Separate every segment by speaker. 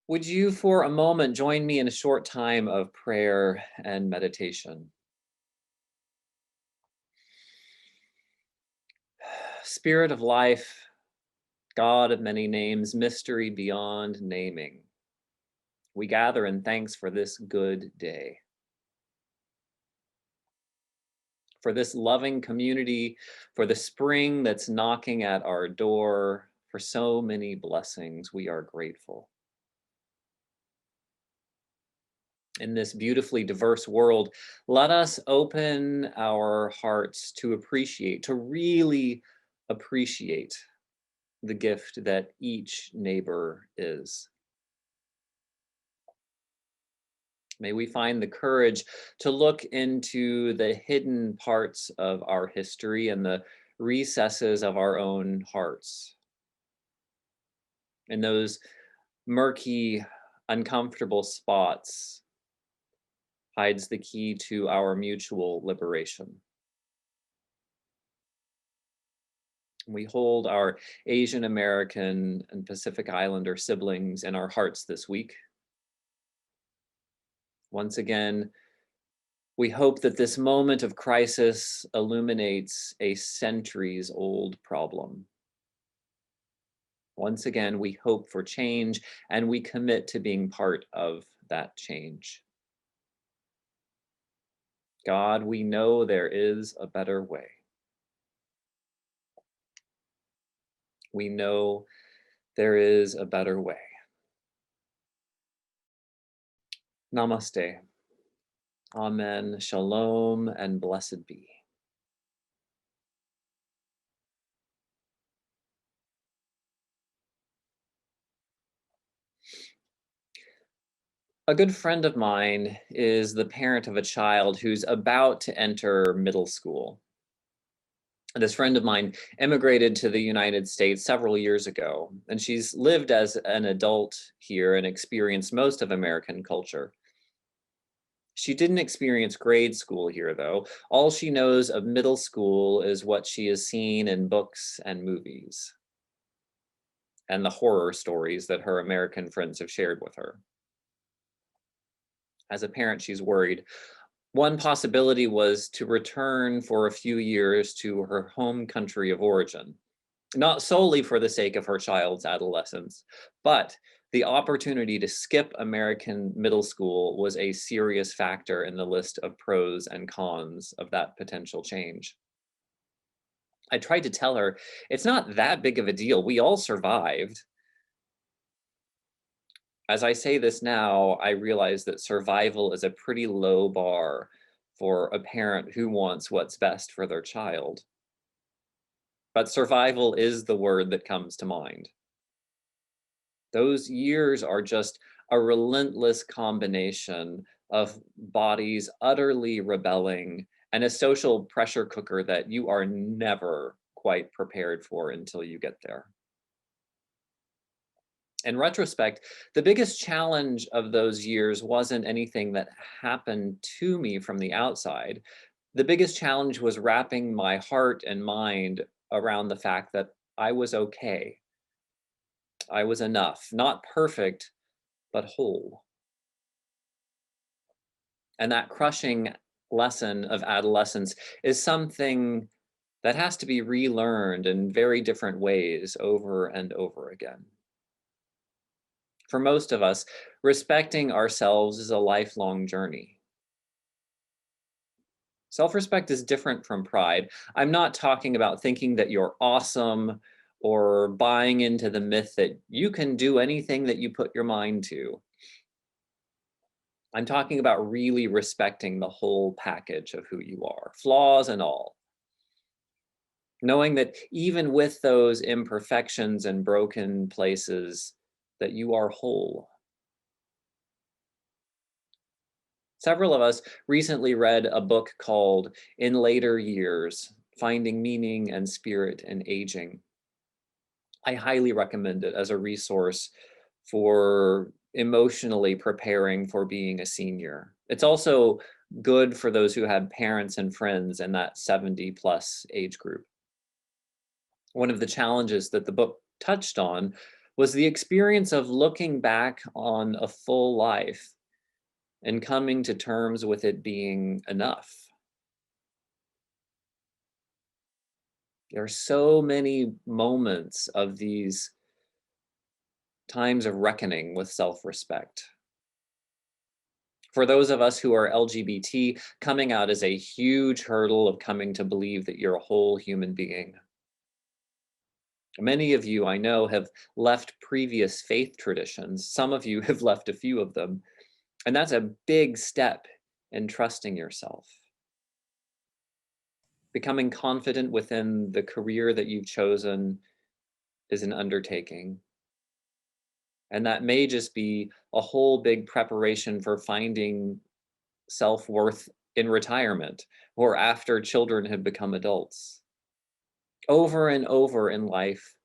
Speaker 1: Would you, for a moment, join me in a short time of prayer and meditation? Spirit of life, God of many names, mystery beyond naming, we gather in thanks for this good day, for this loving community, for the spring that's knocking at our door, for so many blessings. We are grateful. In this beautifully diverse world, let us open our hearts to appreciate, to really appreciate the gift that each neighbor is. May we find the courage to look into the hidden parts of our history and the recesses of our own hearts. In those murky, uncomfortable spots hides the key to our mutual liberation. We hold our Asian American and Pacific Islander siblings in our hearts this week. Once again, we hope that this moment of crisis illuminates a centuries old problem. Once again, we hope for change and we commit to being part of that change. God, we know there is a better way. We know there is a better way. Namaste. Amen. Shalom and blessed be. A good friend of mine is the parent of a child who's about to enter middle school. This friend of mine immigrated to the United States several years ago, and she's lived as an adult here and experienced most of American culture. She didn't experience grade school here, though. All she knows of middle school is what she has seen in books and movies, and the horror stories that her American friends have shared with her. As a parent, she's worried. One possibility was to return for a few years to her home country of origin, not solely for the sake of her child's adolescence, but the opportunity to skip American middle school was a serious factor in the list of pros and cons of that potential change. I tried to tell her, it's not that big of a deal. We all survived. As I say this now, I realize that survival is a pretty low bar for a parent who wants what's best for their child. But survival is the word that comes to mind. Those years are just a relentless combination of bodies utterly rebelling and a social pressure cooker that you are never quite prepared for until you get there. In retrospect, the biggest challenge of those years wasn't anything that happened to me from the outside. The biggest challenge was wrapping my heart and mind around the fact that I was okay. I was enough, not perfect, but whole. And that crushing lesson of adolescence is something that has to be relearned in very different ways over and over again. For most of us, respecting ourselves is a lifelong journey. Self-respect is different from pride. I'm not talking about thinking that you're awesome or buying into the myth that you can do anything that you put your mind to. I'm talking about really respecting the whole package of who you are, flaws and all. Knowing that even with those imperfections and broken places, that you are whole. Several of us recently read a book called In Later Years, Finding Meaning and Spirit in Aging. I highly recommend it as a resource for emotionally preparing for being a senior. It's also good for those who have parents and friends in that 70 plus age group. One of the challenges that the book touched on was the experience of looking back on a full life and coming to terms with it being enough. There are so many moments of these times of reckoning with self-respect. For those of us who are LGBT, coming out is a huge hurdle of coming to believe that you're a whole human being. Many of you I know have left previous faith traditions. Some of you have left a few of them. And that's a big step in trusting yourself. Becoming confident within the career that you've chosen is an undertaking. And that may just be a whole big preparation for finding self-worth in retirement or after children have become adults. Over and over in life,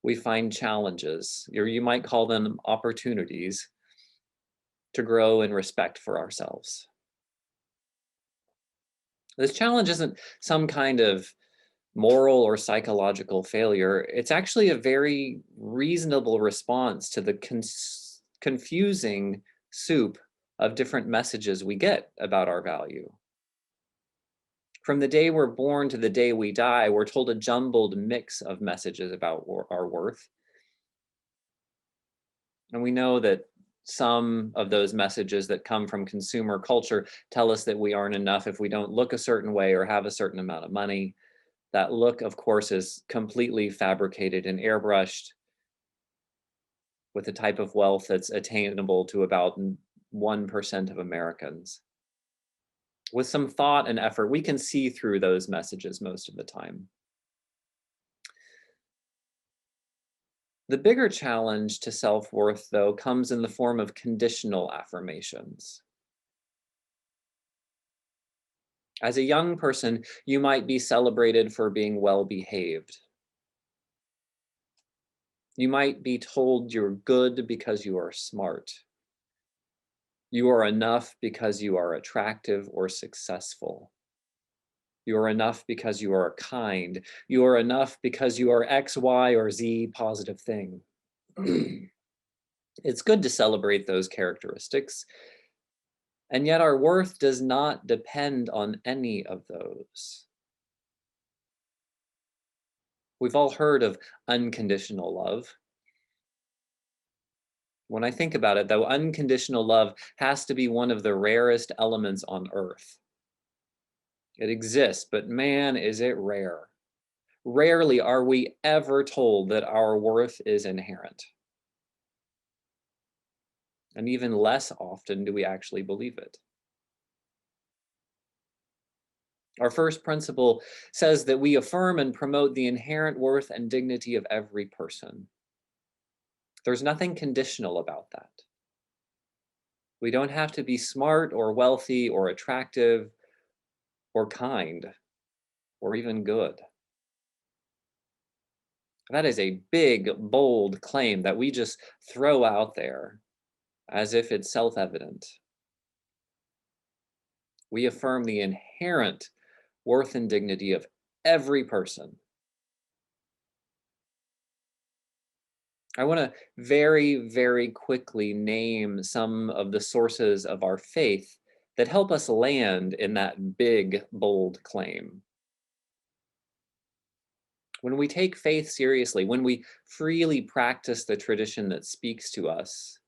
Speaker 1: we find challenges, or you might call them opportunities, to grow in respect for ourselves. This challenge isn't some kind of moral or psychological failure. It's actually a very reasonable response to the confusing soup of different messages we get about our value. From the day we're born to the day we die, we're told a jumbled mix of messages about our worth. And we know that some of those messages that come from consumer culture tell us that we aren't enough if we don't look a certain way or have a certain amount of money. That look, of course, is completely fabricated and airbrushed with a type of wealth that's attainable to about 1% of Americans. With some thought and effort, we can see through those messages most of the time. The bigger challenge to self-worth, though, comes in the form of conditional affirmations. As a young person, you might be celebrated for being well-behaved. You might be told you're good because you are smart. You are enough because you are attractive or successful. You are enough because you are kind. You are enough because you are X, Y, or Z positive thing. It's good to celebrate those characteristics. And yet our worth does not depend on any of those. We've all heard of unconditional love. When I think about it, though, unconditional love has to be one of the rarest elements on earth. It exists, but man, is it rare. Rarely are we ever told that our worth is inherent. And even less often do we actually believe it. Our first principle says that we affirm and promote the inherent worth and dignity of every person. There's nothing conditional about that. We don't have to be smart or wealthy or attractive or kind or even good. That is a big, bold claim that we just throw out there as if it's self-evident. We affirm the inherent worth and dignity of every person. I want to very, very quickly name some of the sources of our faith that help us land in that big, bold claim. When we take faith seriously, when we freely practice the tradition that speaks to us,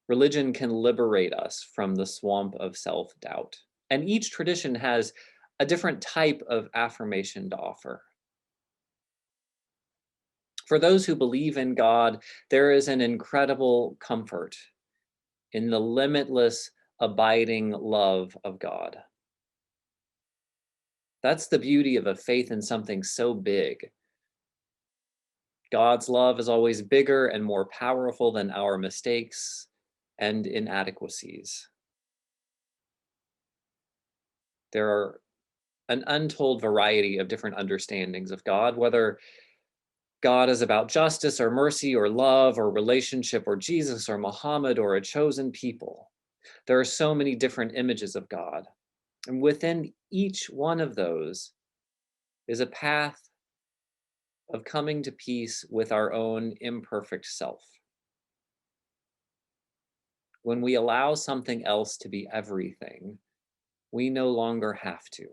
Speaker 1: religion can liberate us from the swamp of self-doubt. And each tradition has a different type of affirmation to offer. For those who believe in God, there is an incredible comfort in the limitless, abiding love of God. That's the beauty of a faith in something so big. God's love is always bigger and more powerful than our mistakes and inadequacies. There are an untold variety of different understandings of God, whether God is about justice or mercy or love or relationship or Jesus or Muhammad or a chosen people. There are so many different images of God. And within each one of those is a path of coming to peace with our own imperfect self. When we allow something else to be everything, we no longer have to.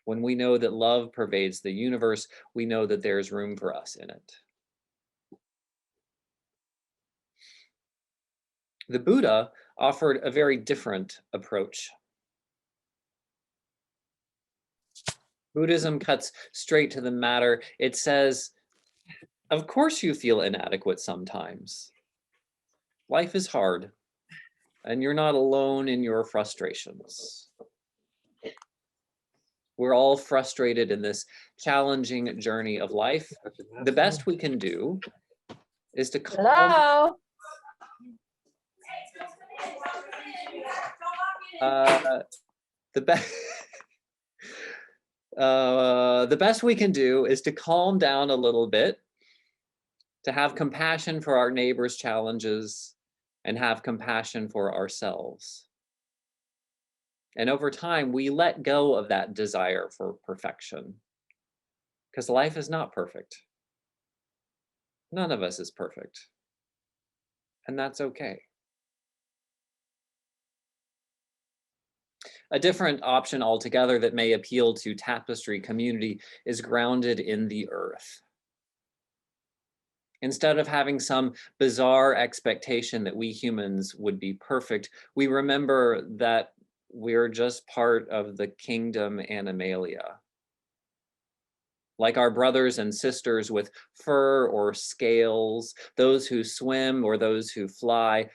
Speaker 1: When we know that love pervades the universe, we know that there's room for us in it. The Buddha offered a very different approach. Buddhism cuts straight to the matter. It says, of course you feel inadequate sometimes. Life is hard, and you're not alone in your frustrations. We're all frustrated in this challenging journey of life. The best we can do is to calm.
Speaker 2: Hello.
Speaker 1: The best we can do is to calm down a little bit, to have compassion for our neighbors' challenges, and have compassion for ourselves. And over time, we let go of that desire for perfection, because life is not perfect. None of us is perfect. And that's okay. A different option altogether that may appeal to Tapestry community is grounded in the earth. Instead of having some bizarre expectation that we humans would be perfect, we remember that we're just part of the kingdom Animalia. Like our brothers and sisters with fur or scales, those who swim or those who fly,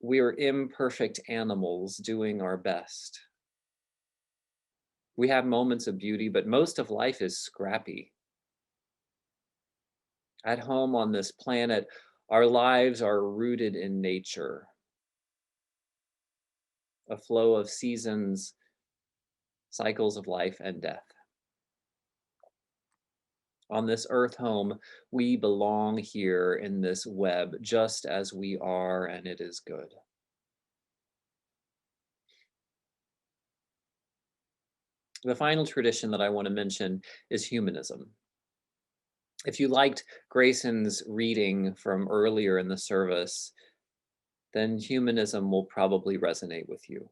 Speaker 1: we're imperfect animals doing our best. We have moments of beauty, but most of life is scrappy. At home on this planet, our lives are rooted in nature. A flow of seasons, cycles of life and death. On this earth home, we belong here in this web just as we are, and it is good. The final tradition that I want to mention is humanism. If you liked Grayson's reading from earlier in the service, then humanism will probably resonate with you.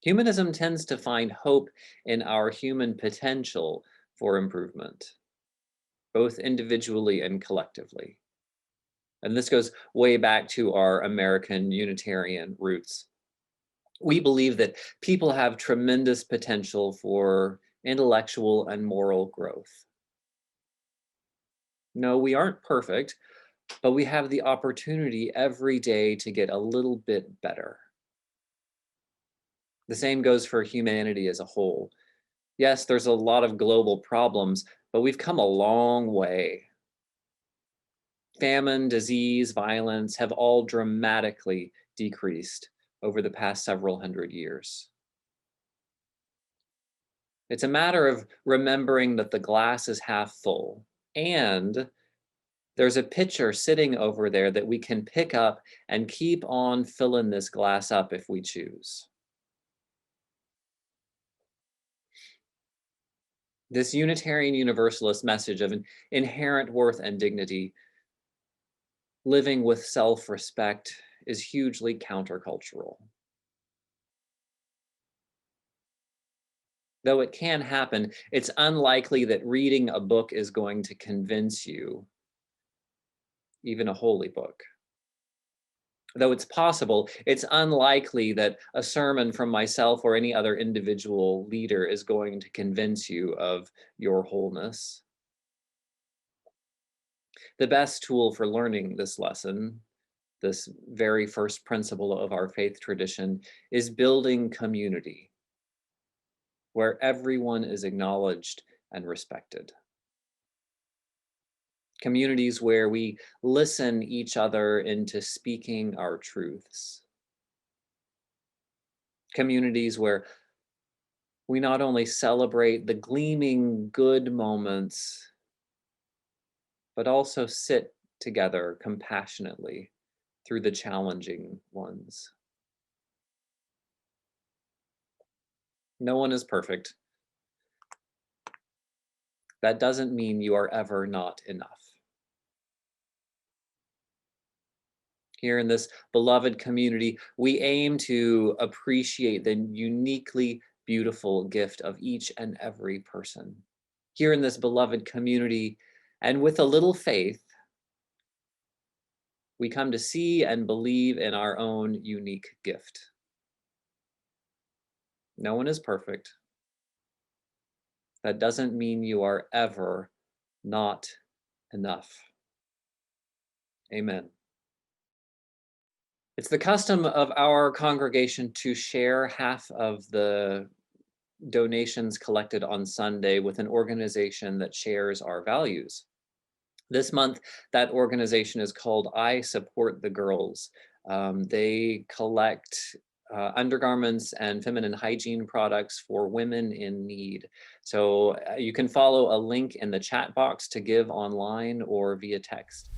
Speaker 1: Humanism tends to find hope in our human potential for improvement, both individually and collectively. And this goes way back to our American Unitarian roots. We believe that people have tremendous potential for intellectual and moral growth. No, we aren't perfect, but we have the opportunity every day to get a little bit better. The same goes for humanity as a whole. Yes, there's a lot of global problems, but we've come a long way. Famine, disease, violence have all dramatically decreased over the past several hundred years. It's a matter of remembering that the glass is half full, and there's a pitcher sitting over there that we can pick up and keep on filling this glass up if we choose. This Unitarian Universalist message of an inherent worth and dignity, living with self-respect, is hugely countercultural. Though it can happen, it's unlikely that reading a book is going to convince you, even a holy book. Though it's possible, it's unlikely that a sermon from myself or any other individual leader is going to convince you of your wholeness. The best tool for learning this lesson, this very first principle of our faith tradition, is building community where everyone is acknowledged and respected. Communities where we listen each other into speaking our truths. Communities where we not only celebrate the gleaming good moments, but also sit together compassionately through the challenging ones. No one is perfect. That doesn't mean you are ever not enough. Here in this beloved community, we aim to appreciate the uniquely beautiful gift of each and every person. Here in this beloved community, and with a little faith, we come to see and believe in our own unique gift. No one is perfect. That doesn't mean you are ever not enough. Amen. It's the custom of our congregation to share half of the donations collected on Sunday with an organization that shares our values. This month, that organization is called I Support the Girls. They collect undergarments and feminine hygiene products for women in need. So you can follow a link in the chat box to give online or via text.